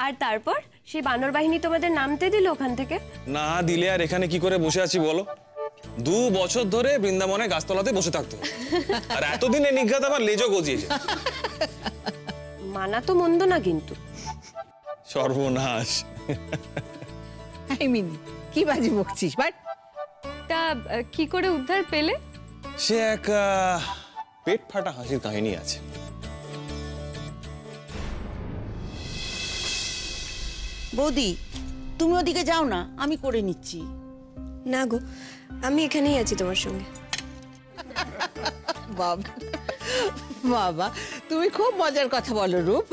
আর তারপর সেই বানর বাহিনী তোমাদের নামতে দিল ওখান থেকে? না দিলে আর এখানে কি করে বসে আছি বলো? 2 বছর ধরে বৃন্দাবনে গাছতলাতে বসে থাকতো, আর এতদিনে নিঘাত আমার লেজও গজিয়েছে। মানা তো মন্দ না কিন্তু। সর্বনাশ। কি বাজে বকছিস? বাট তা কি করে উদ্ধার পেলে? সে এক পেট ফাটা হাসির কাহিনী আছে। বৌদি, তুমি ওদিকে যাও না, আমি করে নিচ্ছি। না গো, আমি এখানেই আছি তোমার সঙ্গে। বাবা বাবা, তুমি খুব মজার কথা বলো রূপ।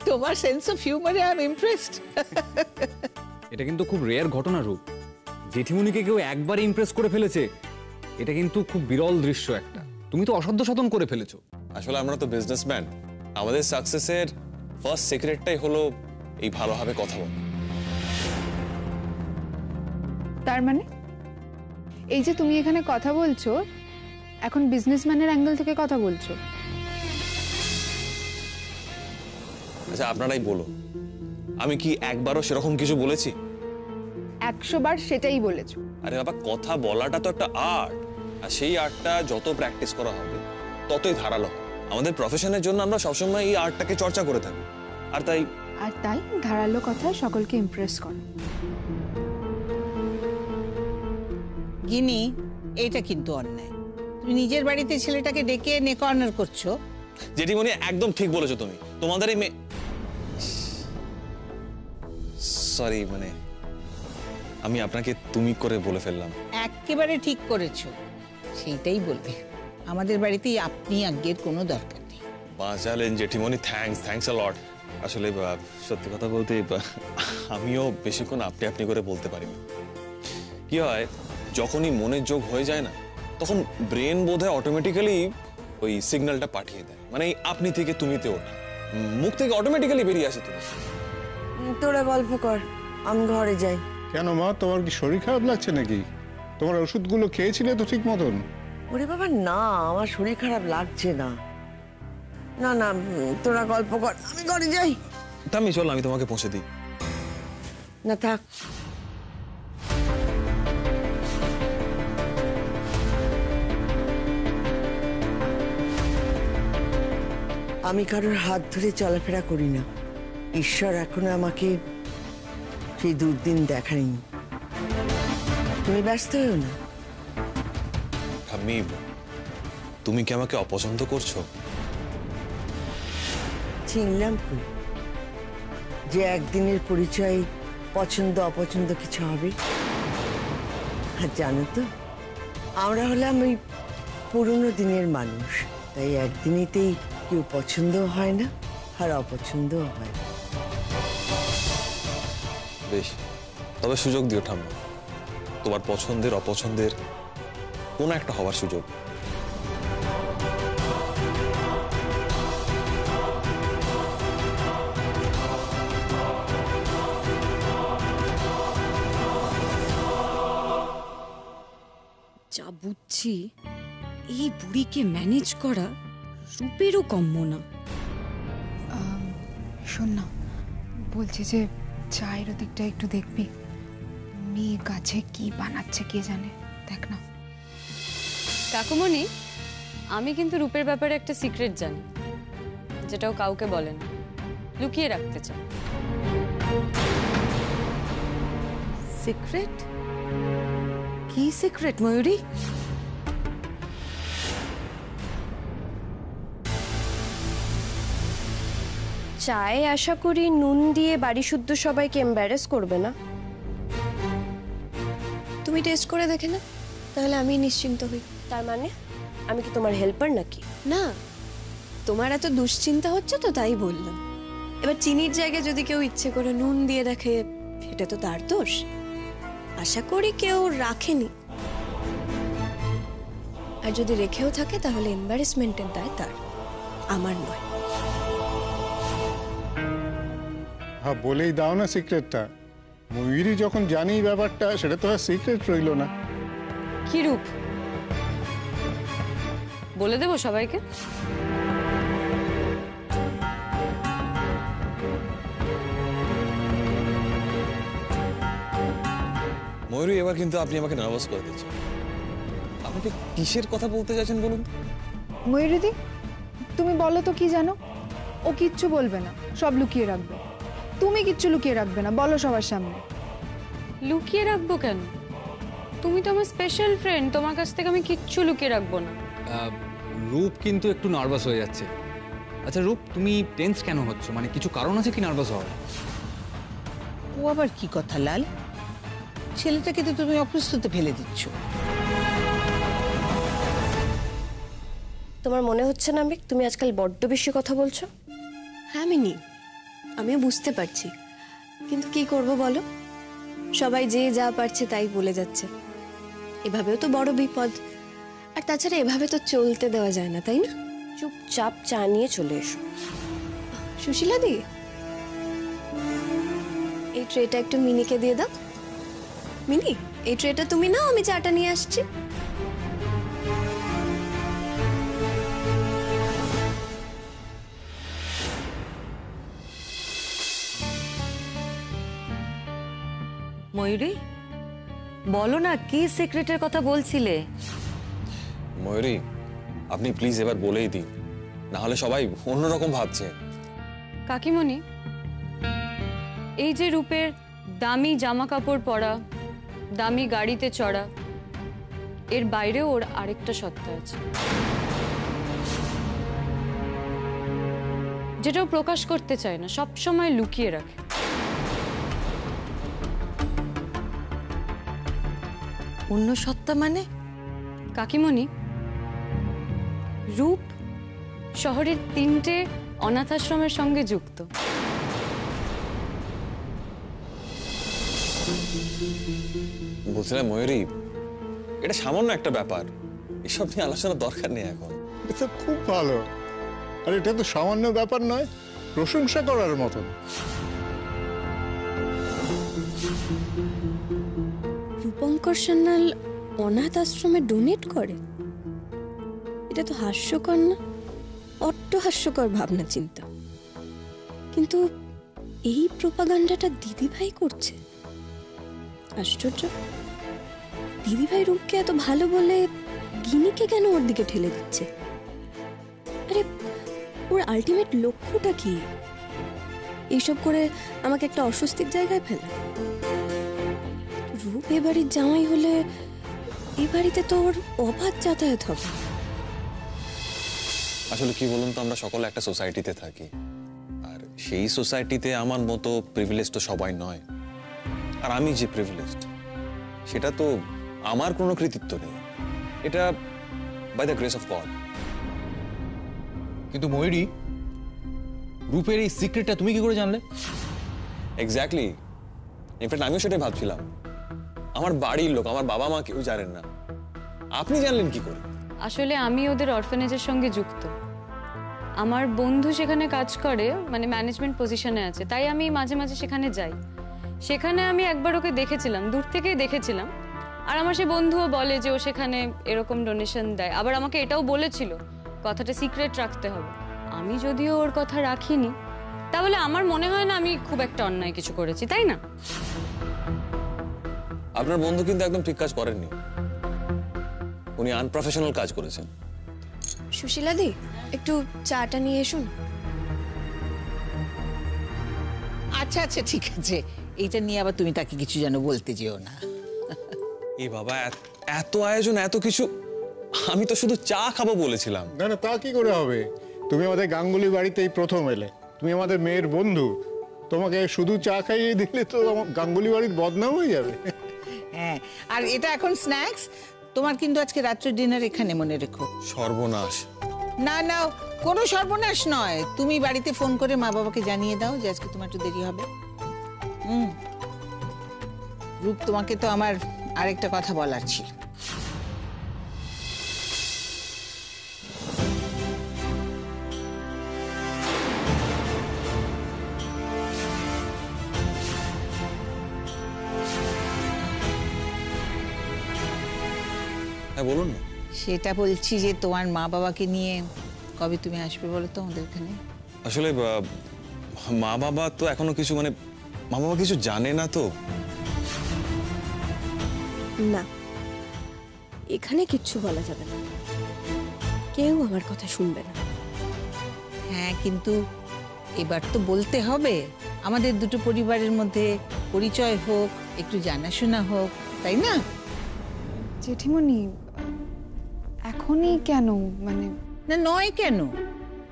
তোমার সেন্স অফ হিউমারে আই এম ইমপ্রেসড। এটা কিন্তু খুব রেয়ার ঘটনা রূপ, জেঠিমুনিকে কেউ একবার ইমপ্রেস করে ফেলেছে। এটা কিন্তু খুব বিরল দৃশ্য একটা। তুমি তো অসাধ্য সাধন করে ফেলেছো। আসলে আমরা তো বিজনেসম্যান, আমাদের সাকসেসের ফার্স্ট সিক্রেটটাই হলো এই ভালোভাবে কথা বলা। তার মানে এই যে তুমি এখানে কথা বলছো, এখন বিজনেসম্যানের অ্যাঙ্গেল থেকে কথা বলছো? আচ্ছা আপনারাই বলো, আমি কি একবারও সেরকম কিছু বলেছি? 100 বার সেটাই বলেছো। আরে বাবা, কথা বলাটা তো একটা আর্ট, আর সেই আর্টটা যত প্র্যাকটিস করা হবে ততই ধারালো হবে। আমাদের প্রফেশনের জন্য আমরা সবসময় এই আর্টটাকে চর্চা করে থাকি, আর তাই ধারালো কথা সকলকে ইমপ্রেস করো। গিনি, এটা কিন্তু অন্যায়। তুমি নিজের বাড়িতে ছেলেটাকে ডেকে এনে কর্নার করছো। জেঠিমণি একদম ঠিক বলেছো তুমি। তোমাদের এই সরি, মানে আমি আপনাকে তুমি করে বলে ফেললাম। একেবারে ঠিক করেছো, সেইটাই বলবে। আমাদের বাড়িতেই আপনি আজ্ঞের কোনো দরকার নেই। বাঁচালেন জেঠিমণি, থ্যাঙ্কস আ লট। আসলে সত্যি কথা বলতে আমিও বেশিক্ষণ আপনি করে বলতে পারি না। কি হয়, যখনই মনের যোগ হয়ে যায় না, তখন ব্রেন বোধহয় অটোমেটিক্যালি ওই সিগন্যালটা পাঠিয়ে দেয়, মানে আপনি থেকে তুমিতে ওঠা, মুখ থেকে অটোমেটিক্যালি বেরিয়ে আসে। তুমি তোরা গল্প কর, আমি ঘরে যাই। কেন মা, তোমার কি শরীর খারাপ লাগছে নাকি? তোমার ওষুধগুলো খেয়েছিলে তো ঠিক মতন? ওরে বাবা না, আমার শরীর খারাপ লাগছে না। না না, তোরা গল্প কর, আমি ঘরে যাই। তামি চল, আমি তোমাকে পৌঁছে দিই। না থাক, আমি কারোর হাত ধরে চলাফেরা করি না। ঈশ্বর এখনো আমাকে সেই দুর্দিন দেখায়নি। তুমি ব্যস্ত হও না। আমি, তুমি কি আমাকে অপছন্দ করছো? চিনলাম কই যে একদিনের পরিচয় পছন্দ অপছন্দ কিছু হবে। আর জানো তো, আমরা হলাম ওই পুরনো দিনের মানুষ, তাই একদিনেতেই কেউ পছন্দও হয় না আর অপছন্দও হয় না। বেশ, তবে সুযোগ দিও ঠাম্মা, তোমার পছন্দের অপছন্দের কোন একটা হওয়ার সুযোগ। যা বুঝছি, এই বুড়িকে ম্যানেজ করা রূপেরও কম্য না। শোন না, বলছি যে চায়ের ওদিকটা একটু দেখবি। মেয়ে গাছে কি বানাচ্ছে কে জানে, দেখ না। কাকুমণি, আমি কিন্তু রূপের ব্যাপারে একটা সিক্রেট জানি, যেটাও কাউকে বলে না, লুকিয়ে রাখতে চাই। সিক্রেট? কি সিক্রেট ময়ূরী? চায়ে আশা করি নুন দিয়ে বাড়ি শুদ্ধ সবাইকে এম্বারেস করবে না। তুমি টেস্ট করে দেখে না, তাহলে আমি নিশ্চিন্ত হই। তার মানে আমি কি তোমার হেল্পার নাকি? না, তোমার এত দুশ্চিন্তা হচ্ছে তো তাই বললাম। এবার চিনির জায়গায় যদি কেউ ইচ্ছে করে নুন দিয়ে দেখে, সেটা তো তার দোষ। আশা করি কেউ রাখেনি, আর যদি রেখেও থাকে তাহলে এম্বারেসমেন্টের দায় তার, আমার নয়। হ্যাঁ, বলেই দাও না সিক্রেটটা। ময়ূরী যখন জানি ব্যাপারটা, সেটা তো আর সিক্রেট রইল না। কি রূপ, বলে দেবো সবাইকে? ময়ূরী, এবার কিন্তু আপনি আমাকে নার্ভাস করে দিচ্ছেন। আপনি ঠিক কিসের কথা বলতে চাইছেন বলুন? ময়ূরীদি, তুমি বলো তো কি জানো? ও কিচ্ছু বলবে না, সব লুকিয়ে রাখবে। তুমি কিচ্ছু লুকিয়ে রাখবে না, বলো সবার সামনে। লুকিয়ে রাখবো কেন? তুমি তো আমার স্পেশাল ফ্রেন্ড, তোমার কাছ থেকে আমি কিচ্ছু লুকিয়ে রাখবো না। রূপ কিন্তু একটু নার্ভাস হয়ে যাচ্ছে। আচ্ছা রূপ, তুমি টেন্স কেন হচ্ছ? মানে কিছু কারণ আছে কি নার্ভাস হওয়ার? ও আবার কি কথা লাল? ছেলেটাকে তো তুমি অপ্রস্তুতে ফেলে দিচ্ছ। তোমার মনে হচ্ছে না আমি তুমি আজকাল বড্ড বেশি কথা বলছো? হ্যাঁ মিনি, আমিও বুঝতে পারছি, কিন্তু কি করব বলো, সবাই যে যা পারছে তাই বলে যাচ্ছে। এভাবেও তো বড় বিপদ, আর তাছাড়া এভাবে তো চলতে দেওয়া যায় না, তাই না? চুপচাপ চা নিয়ে চলে এসো। সুশীলা দি, এই ট্রেটা একটু মিনিকে দিয়ে দাও। মিনি, এই ট্রেটা তুমি নাও, আমি চাটা নিয়ে আসছি। ময়ূরী, বলো না কি সিক্রেটের কথা বলছিলে? ময়ূরী, আপনি প্লিজ এবার বলেই দিন, না হলে সবাই অন্যরকম ভাবছে। কাকিমণি, এই যে রূপের দামি জামা কাপড় পরা, দামি গাড়িতে চড়া, এর বাইরেও ওর আরেকটা সত্তা আছে, যেটাও প্রকাশ করতে চায় না, সব সময় লুকিয়ে রাখে। অন্য সত্তা মানে? কাকিমণি, রূপ শহরের 3টে অনাথ আশ্রমের সঙ্গে যুক্ত। বলছিলাম ময়ূরী, এটা সামান্য একটা ব্যাপার, এসব নিয়ে আলোচনার দরকার নেই এখন। এটা খুব ভালো, আর এটা তো সামান্য ব্যাপার নয়, প্রশংসা করার মতন। রূপঙ্কর সান্যাল অনাথ আশ্রমে ডোনেট করে? এটা তো হাস্যকর না, অট্ট হাস্যকর ভাবনা চিন্তা। কিন্তু এই প্রোপাগান্ডাটা দিদিভাই করছে, আশ্চর্য। দিদিভাই রূপকে এত ভালো বলে গিনিকে কেন ওর দিকে ঠেলে দিচ্ছে? আরে ওর আলটিমেট লক্ষ্যটা কি? এইসব করে আমাকে একটা অস্বস্তির জায়গায় ফেলে। রূপ এ বাড়ির জামাই হলে এ বাড়িতে তো ওর অবাধ যাতায়াত হবে। আসলে কি বলুন তো, আমরা সকলে একটা সোসাইটিতে থাকি, আর সেই সোসাইটিতে আমার মতো প্রিভিলেজ তো সবাই নয়। আর আমি যে প্রিভিলেজড, সেটা তো আমার কোনো কৃতিত্ব নেই, এটা by the grace of God. কিন্তু ময়ূরী, রূপের এই সিক্রেটটা তুমি কি করে জানলে? এক্স্যাক্টলি, ইনফ্যাক্ট আমিও সেটাই ভাবছিলাম। আমার বাড়ির লোক, আমার বাবা মা কেউ জানেন না, আপনি জানলেন কি করে? আসলে আমি ওদের অরফানেজের সঙ্গে যুক্ত। আমার বন্ধু সেখানে কাজ করে, মানে ম্যানেজমেন্ট পজিশনে আছে, তাই আমি মাঝে মাঝে সেখানে যাই। সেখানে আমি একবার ওকে দেখেছিলাম, দূর থেকেই দেখেছিলাম। আর আমার সে বন্ধুও বলে যে ও সেখানে এরকম ডোনেশন দেয়। আবার আমাকে এটাও বলেছিল কথাটা সিক্রেট রাখতে হবে। আমি যদিও ওর কথা রাখিনি, তাহলে আমার মনে হয় না আমি খুব একটা অন্যায় কিছু করেছি, তাই না? আপনার বন্ধু কিন্তু একদম ঠিক কাজ করেননি, উনি আনপ্রফেশনাল কাজ করেছেন। সুশীলা দি, একটু চাটা নিয়ে এসুন। আচ্ছা আচ্ছা ঠিক আছে, এইটা নিয়ে আবার তুমি তাকে কিছু যেন বলতে যেও না। এই বাবা, এত আয়োজন, এত কিছু, আমি তো শুধু চা খাবো বলেছিলাম। না না, তা কি করে হবে? তুমি আমাদের গাঙ্গুলি বাড়িতে এই প্রথম এলে, তুমি আমাদের মেয়ের বন্ধু, তোমাকে শুধু চা খাইয়ে দিলে তো আমার গাঙ্গুলি বাড়ির বদনাম হয়ে যাবে। হ্যাঁ, আর এটা এখন স্ন্যাক্স, তোমার কিন্তু আজকে রাত্রের ডিনার এখানে, মনে রেখো। সর্বনাশ। না না, কোনো সর্বনাশ নয়। তুমি বাড়িতে ফোন করে মা বাবাকে জানিয়ে দাও যে আজকে তোমার একটু দেরি হবে। রূপ, তোমাকে তো আমার আরেকটা কথা বলার ছিল। হ্যাঁ বলুন না। সেটা বলছি যে তোমার মা বাবাকে নিয়ে কবে তুমি আসবে বলো তো আমাদের এখানে? আসলে মা বাবা তো এখনো কিছু, মানে মা বাবা কিছু জানে না তো। না, এখানে কিচ্ছু বলা যাবে না, কেউ আমার কথা শুনবে না। হ্যাঁ, কিন্তু এবার তো বলতে হবে, আমাদের দুটো পরিবারের মধ্যে পরিচয় হোক, একটু জানাশোনা হোক, তাই না? জেঠিমণি এখনই কেন, মানে না নয় কেন?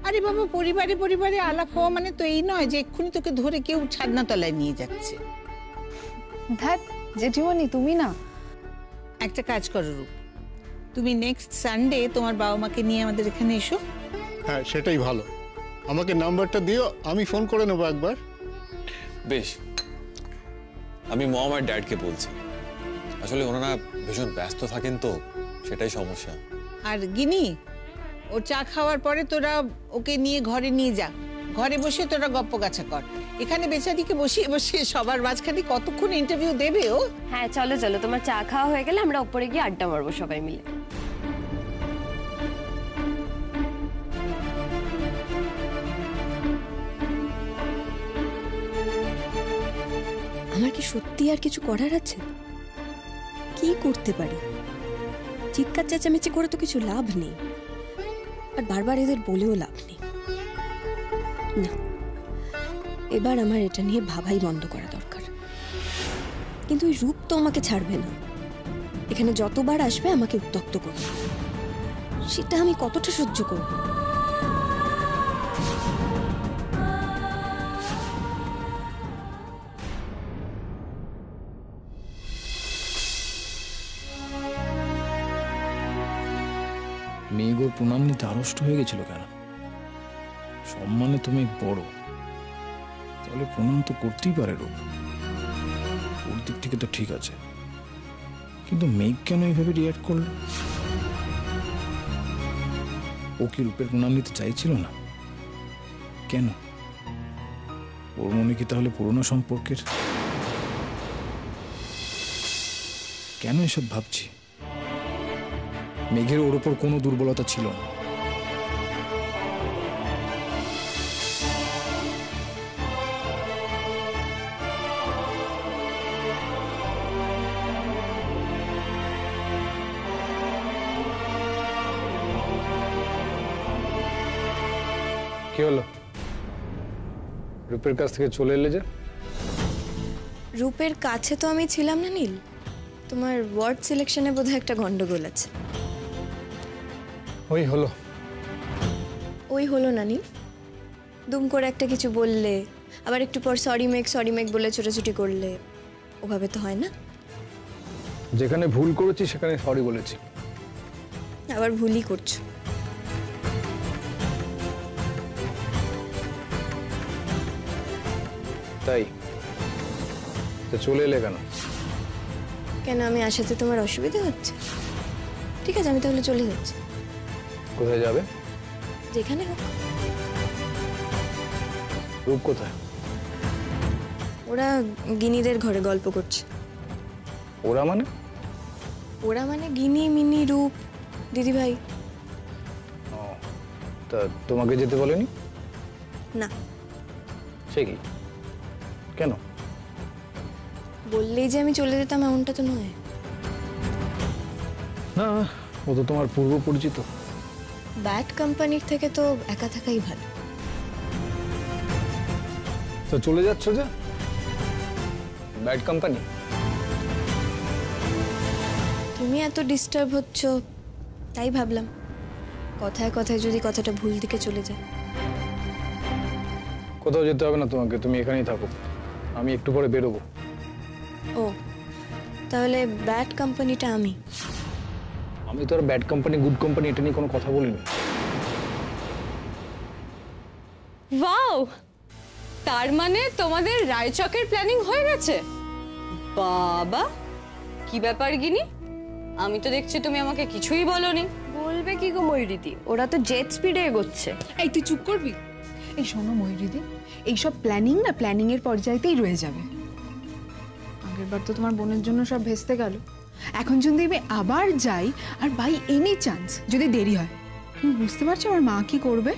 আরে বাবা, পরিবারে পরিবারে আলাপ হওয়া মানে তো এই নয় যে এক্ষুনি তোকে ধরে কেউ ছাদনা তলায় নিয়ে যাচ্ছে। ধ্যাৎ জেঠিমণি, তুমি না, একটা কাজ করো রূপ, তুমি নেক্সট সানডে তোমার বাবা মাকে নিয়ে আমাদের এখানে এসো। হ্যাঁ, সেটাই ভালো। আমাকে নাম্বারটা দিও, আমি ফোন করে নেবো একবার। বেশ, আমি মম আর ড্যাডকে বলছি। আসলে ওনারা ভীষণ ব্যস্ত থাকেন তো, সেটাই সমস্যা। আর গিনি, ও চা খাওয়ার পরে তোরা ওকে নিয়ে ঘরে নিয়ে যা, ঘরে বসে তোরা গপ্প গাছা কর। এখানে বেচারিকে বসিয়ে বসিয়ে সবার মাঝখানে কতক্ষণ ইন্টারভিউ দেবে ও? হ্যাঁ চলো চলো, তোমার চা খাওয়া হয়ে গেলে আমরা উপরে গিয়ে আড্ডা মারবো সবাই মিলে। আমার কি সত্যি আর কিছু করার আছে? কি করতে পারি? চিৎকার চেঁচামেচি করে তো কিছু লাভ নেই, আর বারবার এদের বলেও লাভ নেই। না, এবার আমার এটা নিয়ে ভাবাই বন্ধ করা দরকার। কিন্তু ওই রূপ তো আমাকে ছাড়বে না, এখানে যতবার আসবে আমাকে উত্তক্ত করবে। সেটা আমি কতটা সহ্য করব? মেঘ ওর প্রণাম নিতে আড়ষ্ট হয়ে গেছিল কেন? সম্মানে তুমি বড়, তাহলে প্রণাম তো করতেই পারে রূপ। ওর দিক থেকে তো ঠিক আছে, কিন্তু মেঘ কেন এইভাবে রিয়াক্ট করলো? ও কি রূপের প্রণাম নিতে চাইছিল না? কেন? ওর মনে কি তাহলে পুরনো সম্পর্কের? কেন এসব ভাবছি? মেঘের ওর ওপর কোনো দুর্বলতা ছিল না। কি হলো? রূপের কাছ থেকে চলে এলে যে? রূপের কাছে তো আমি ছিলাম না নীল, তোমার ওয়ার্ড সিলেকশনে বোধহয় একটা গন্ডগোল আছে। ওই হলো। ওই হলো না নীল, দুম করে একটা কিছু বললে, আবার একটু পর সরি মেক বলে ছোটাছুটি করলে, ওভাবে তো হয় না। যেখানে ভুল করেছি সেখানে সরি বলেছি। আবার ভুলই করছো। তাই তো চলে এলে কেন? কেন, আমি আসাতে তোমার অসুবিধা হচ্ছে? ঠিক আছে, আমি তাহলে চলে যাচ্ছি। কোথায় যাবে? যেখানে হোক। রূপ কোথায়? ওরা গিনিদের ঘরে গল্প করছে। ওরা মানে? ওরা মানে গিনি, মিনি, রূপ, দিদিভাই। ও, তা তোমাকে যেতে বলেনি? না। সে কি? কেন? বললেই যে আমি চলে যেতাম এমনটা তো নয়। না, ও তো তোমার পূর্ব পরিচিত। ব্যাড কোম্পানির থেকে তো একা থাকাই ভালো। তো চলে যাচ্ছ যে? Bad company? তুমি এত ডিস্টার্ব হচ্ছ তাই ভাবলাম কথায় কথায় যদি কথাটা ভুল দিকে চলে যায়। কোথাও যেতে হবে না তোমাকে, তুমি এখানেই থাকো, আমি একটু পরে বেরোবো। ও, তাহলে ব্যাড কোম্পানিটা আমি? আমি তো আর ব্যাড কোম্পানি গুড কোম্পানি এটা নিয়ে কোনো কথা বলিনি। ওয়াও, তার মানে তোমাদের রায়চকের প্ল্যানিং হয়ে গেছে? বাবা, কি ব্যাপার গিনি? আমি তো দেখছি তুমি আমাকে কিছুই বলনি। বলবে কি গো ময়ূরীদি, ওরা তো জেট স্পিডে এগোচ্ছে। এই তুই চুপ করবি? এই শোনো ময়ূরীদি, এইসব প্ল্যানিং না প্ল্যানিং এর পর্যায়েতেই রয়ে যাবে। আগেরবার তো তোমার বোনের জন্য সব ভেস্তে গেল, এখন যদি আমি আবার যাই আর বাই এনি চান্স যদি দেরি হয়, তুমি বুঝতে পারছো আমার মা কি করবে?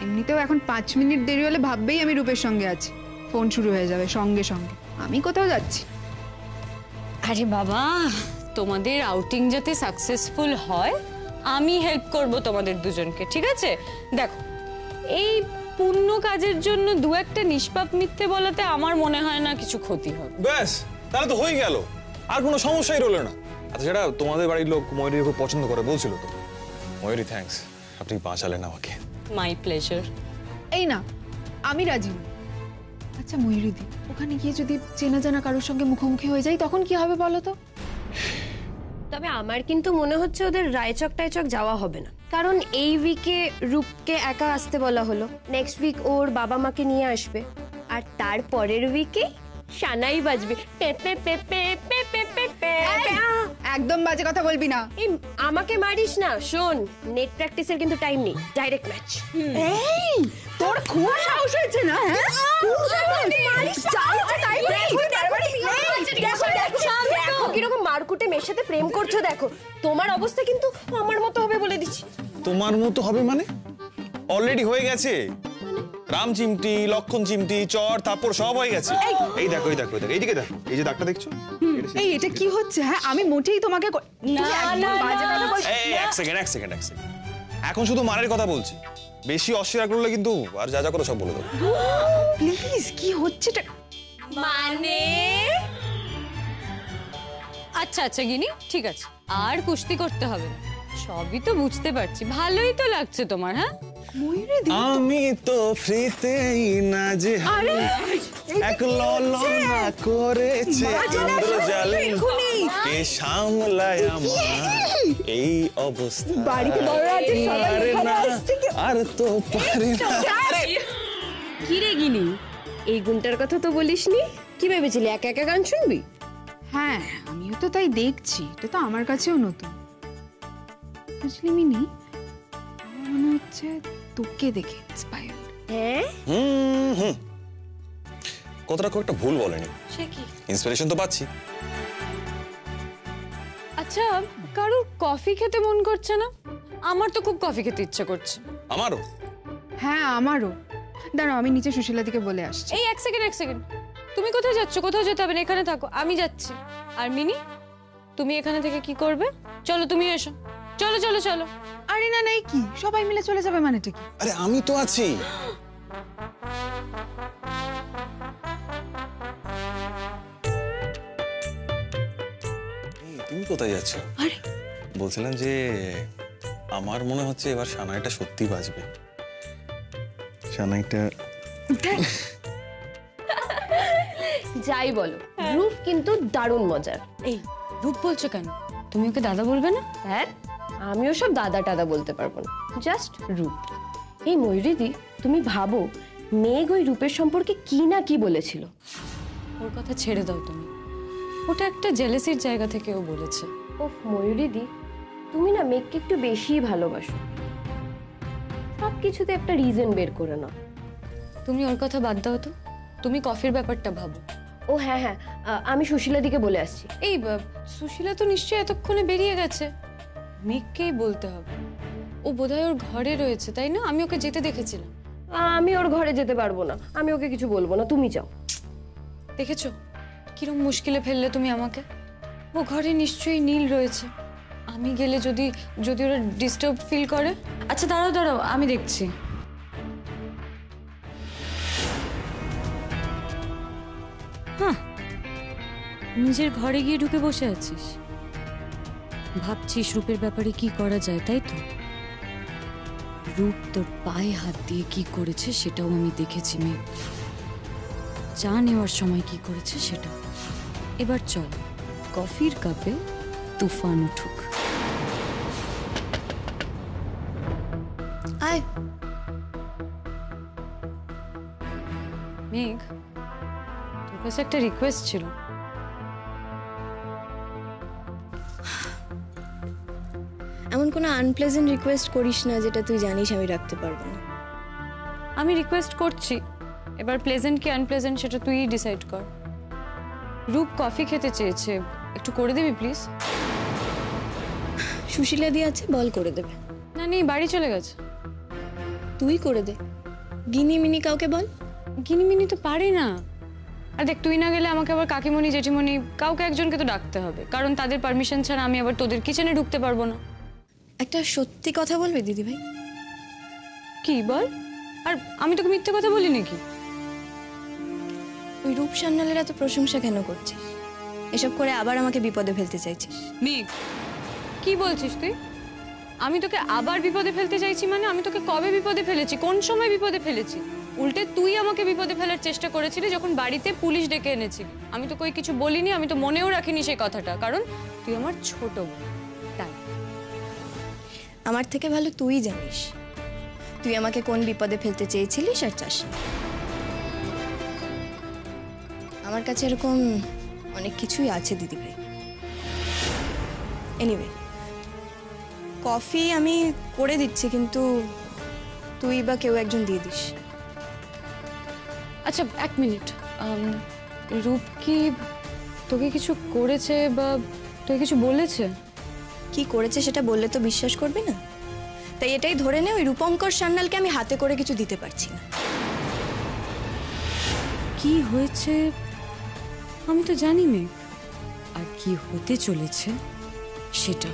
এমনিতেও এখন 5 মিনিট দেরি হলে ভাববেই আমি রূপের সঙ্গে আছি, ফোন শুরু হয়ে যাবে সঙ্গে সঙ্গে, আমি কোথাও যাচ্ছি। আরে বাবা, তোমাদের আউটিং যাতে সাকসেসফুল হয় আমি হেল্প করব তোমাদের দুজনকে, ঠিক আছে? দেখো, এই পূর্ণ কাজের জন্য দু একটা নিষ্পাপ মিথ্যে বলাতে আমার মনে হয় না কিছু ক্ষতি হবে। ব্যাস, তাহলে তো হয়ে গেল, আর কোনো সমস্যাই রইল না। আচ্ছা, সেটা তোমাদের বাড়ির লোক ময়ূরীকে খুব পছন্দ করে বলছিল তো। ময়ূরী, থ্যাঙ্কস, আপনি বাঁচালেন আমাকে। My pleasure. এই না, আমি রাজি নই। আচ্ছা ময়ূরীদি, ওখানে গিয়ে যদি চেনা জানা কারোর সঙ্গে মুখোমুখি হয়ে যাই তখন কি হবে বলো তো? তবে আমার কিন্তু মনে হচ্ছে ওদের রায়চক টাইচক যাওয়া হবে না, কারণ এই উইকে রূপকে একা আসতে বলা হলো, নেক্সট উইক ওর বাবা মাকে নিয়ে আসবে, আর তার পরের উইকে সানাই বাজবে। একদম বাজে কথা বলবি না। এই আমাকে মারিস না, শোন, নেট প্র্যাকটিসের কিন্তু টাইম নেই, ডাইরেক্ট ম্যাচ। এই তোর খুব সাহস হয়েছে না? দেখো কিরকম মারকুটে মেয়ের সাথে প্রেম করছো, দেখো তোমার অবস্থা কিন্তু আমার মতো হবে বলে দিচ্ছি। তোমার মতো হবে মানে? অলরেডি হয়ে গেছে। রাম চিমটি, লক্ষণ চিমটি, চর থাপ্পড় সব হয়ে গেছে। এই দেখো, এই দেখো, এইদিকে দেখো, এই যে দাগটা দেখছো? এই এটা কি হচ্ছে? হ্যাঁ, আমি মোটেই তোমাকে এক সেকেন্ড। এখন শুধু মারের কথা বলছি, বেশি অস্বীকার করলে কিন্তু আর যা যা করো সব বলে দেবো। প্লিজ, কি হচ্ছে? মানে আচ্ছা গিনি, ঠিক আছে, আর কুস্তি করতে হবে না, সবই তো বুঝতে পারছি। ভালোই তো লাগছে তোমার। হ্যাঁ, আমি তো ফ্রিতেই না যে এক ললনা করেছে ইন্দ্রজালিনী, কে সামলায় আমার এই অবস্থা। বাড়িতে বড় আছে, সবাই এখানে আসছে, আর তো পারি না। কি রে গিনি, এই গুণটার কথা তো বলিসনি, কি ভেবেছিলি একা একা গান শুনবি? হ্যাঁ, আমিও তো তাই দেখছি, এটা তো আমার কাছেও নতুন। বুঝলি মিনি, আমার মনে হচ্ছে তোকে দেখে ইন্সপায়ার্ড। হ্যাঁ, কথাটা খুব একটা ভুল বলেনি, সে কি ইন্সপিরেশন তো পাচ্ছি। আচ্ছা, কারোর কফি খেতে মন করছে না? আমার তো খুব কফি খেতে ইচ্ছে করছে। আমারও। হ্যাঁ, আমারও। দাঁড়াও, আমি নিচে সুশীলা দিকে বলে আসছি। এই এক সেকেন্ড, তুমি কোথায় যাচ্ছ? কোথাও যেতে হবে না, এখানে থাকো, আমি যাচ্ছি। আর মিনি, তুমি এখানে থেকে কি করবে? চলো, তুমি এসো, চলো চলো চলো। আরে না, নাই কি, সবাই মিলে চলে যাবে মানেটা কি? আরে আমি তো আছি। তুমি কোথায় যাচ্ছ? আরে বলছিলাম যে আমার মনে হচ্ছে এবার সানাইটা সত্যি বাজবে। সানাইটা যাই বলো, রূপ কিন্তু দারুণ মজার। এই রূপ বলছো কেন? তুমি ওকে দাদা বলবে না? হ্যাঁ, আমিও সব দাদা টাদা বলতে পারবো না, জাস্ট রূপ। এই ময়ূরীদি, তুমি ভাবো মেঘ ওই রূপের সম্পর্কে কি না কি বলেছিল। ওর কথা ছেড়ে দাও তুমি, ওটা একটা জেলেসির জায়গা থেকে ও বলেছে। ওফ ময়ূরীদি, তুমি না মেঘকে একটু বেশিই ভালোবাসো, সব কিছুতে একটা রিজন বের করে নাও। তুমি ওর কথা বাদ দাও তো, তুমি কফির ব্যাপারটা ভাবো। ও হ্যাঁ, আমি সুশীলা দিকে বলে আসছি। এই সুশীলা তো নিশ্চয়ই এতক্ষণে বেরিয়ে গেছে, মেঘকেই বলতে হবে। ও বোধহয় ওর ঘরে রয়েছে, তাই না? আমি ওকে যেতে দেখেছিলাম। আমি ওর ঘরে যেতে পারবো না, আমি ওকে কিছু বলবো না, তুমি যাও। দেখেছো কিরম মুশকিলে ফেললে তুমি আমাকে? ও ঘরে নিশ্চয়ই নীল রয়েছে, আমি গেলে যদি ওরা ডিস্টার্ব ফিল করে। আচ্ছা দাঁড়াও, আমি দেখছি। হ্যাঁ, নিজের ঘরে গিয়ে ঢুকে বসে আছিস, ভাবছিস রূপের ব্যাপারে কি করা যায়, তাই তো? রূপ তোর পায়ে হাত দিয়ে কি করেছে সেটাও আমি দেখেছি মেয়ে, চা নেওয়ার সময় কি করেছে সেটা। এবার চল, কফির কাপে তুফান উঠুক। আয় মেঘ, তোর কাছে একটা রিকোয়েস্ট ছিল। এমন কোনো আনপ্লেজেন্ট রিকোয়েস্ট করিস না যেটা তুই জানিস আমি রাখতে পারবো না। আমি রিকোয়েস্ট করছি, এবার প্লেজেন্ট কি আনপ্লেজেন্ট সেটা তুই ডিসাইড কর। রূপ কফি খেতে চেয়েছে, একটু করে দিবি প্লিজ? সুশীলা দি আছে, বল করে দেবে। না নেই, বাড়ি চলে গেছে। তুই করে দে, গিনি মিনি কাউকে বল। গিনি মিনি তো পারে না, আর দেখ, তুই না গেলে আমাকে আবার কাকিমণি জেঠিমণি কাউকে একজনকে তো ডাকতে হবে, কারণ তাদের পারমিশন ছাড়া আমি আবার তোদের কিচেনে ঢুকতে পারবো না। একটা সত্যি কথা বলবে দিদিভাই? কি বল? আর আমি তোকে মিথ্যে কথা বলি নাকি? ওই রূপ সান্যালের এত প্রশংসা কেন করছিস? এসব করে আবার আমাকে বিপদে ফেলতে চাইছিস? মেঘ, কি বলছিস তুই? আমি তোকে আবার বিপদে ফেলতে চাইছি মানে? আমি তোকে কবে বিপদে ফেলেছি? কোন সময় বিপদে ফেলেছি? উল্টে তুই আমাকে বিপদে ফেলার চেষ্টা করেছিলি যখন বাড়িতে পুলিশ ডেকে এনেছিলি। আমি তো কই কিছু বলিনি, আমি তো মনেও রাখিনি সেই কথাটা, কারণ তুই আমার ছোট বোন, তাই। আমার থেকে ভালো তুই জানিস তুই আমাকে কোন বিপদে ফেলতে চেয়েছিলিস আর চাসনি। আমার কাছে এরকম অনেক কিছুই আছে দিদিভাই। এনিওয়ে, কফি আমি করে দিচ্ছি, কিন্তু তুই বা কেউ একজন দিয়ে দিস। আচ্ছা, 1 মিনিট। রূপ কি তোকে কিছু করেছে বা তোকে কিছু বলেছে? কি করেছে সেটা বললে তো বিশ্বাস করবি না, তাই এটাই ধরে নে ওই রূপঙ্কর সান্যালকে আমি হাতে করে কিছু দিতে পারছি না। কি হয়েছে আমি তো জানি মেঘ, আর কি হতে চলেছে সেটা